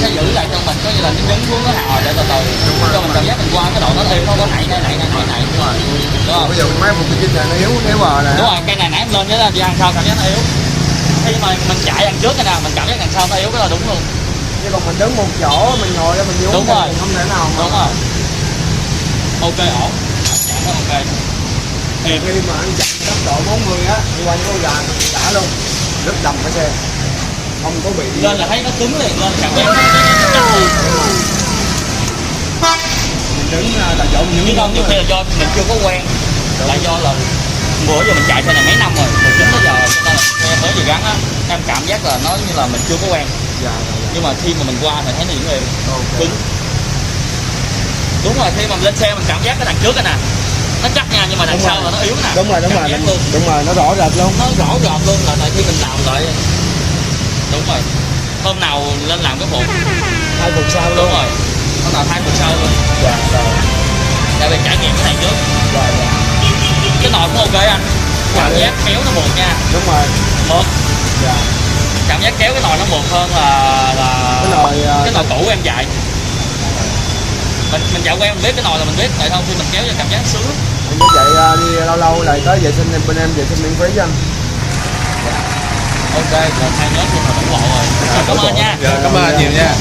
sẽ giữ lại cho mình, có như là nó nhấn xuống nó hào để từ từ cho mình cảm giác mình qua cái độ nó êm, nó có nảy đúng không? Bây giờ mấy một cái chinh này nó yếu bờ nè. Đúng rồi, cây này nãy em lên với đi ăn sau cảm giác nó yếu. Khi mà mình chạy đằng trước cái nào mình cảm giác đằng sau nó yếu, cái là đúng luôn. Chứ còn mình đứng một chỗ mình ngồi ra mình vuốt đúng rồi, không thể nào mà. Đúng rồi. Ok ổn. Chạy nó ok. Thì khi mà anh chạy tốc độ 40 á, đi qua những con gà mình đã luôn, rất đầm cái xe, không có bị lên là thấy nó cứng liền, lên cảm giác nó chắc liền. mình đứng là chỗ mình Chứ không nhiều khi là do mình chưa có quen, là do là bữa giờ mình chạy xe này mấy năm rồi, từ 9 tới giờ, cho nên là xe mới vừa gắn á, em cảm giác là nó như là mình chưa có quen. dạ. Nhưng mà khi mà mình qua thì thấy nó vẫn êm, Okay. cứng. Đúng rồi, khi mà mình lên xe mình cảm giác cái đằng trước cái nè nó chắc nha, nhưng mà đằng sau là nó yếu nè. Đúng rồi, Luôn. đúng rồi, nó rõ rệt luôn. Nó rõ rệt luôn, là tại khi mình làm lại. Đúng rồi, hôm nào lên làm cái phục 2 phần sau luôn. đúng rồi, hôm nào 2 phần sau luôn. Dạ rồi. Tại vì trải nghiệm cái này trước. Dạ. Cái nồi cũng ok anh, cảm giác kéo nó mượt nha. Đúng rồi. Mượt. Dạ. Cảm giác kéo cái nồi nó mượt hơn là cái nồi cũ em chạy. Mình chạy quen mình biết cái nồi là mình biết, tại không khi mình kéo cho cảm giác sướng. Như vậy đi lâu lâu lại tới vệ sinh bên em vệ sinh miễn phí cho anh. Ok, rồi hai nhớ luôn là ủng hộ rồi. Cảm ơn nha. Dạ, cảm ơn anh nhiều nha.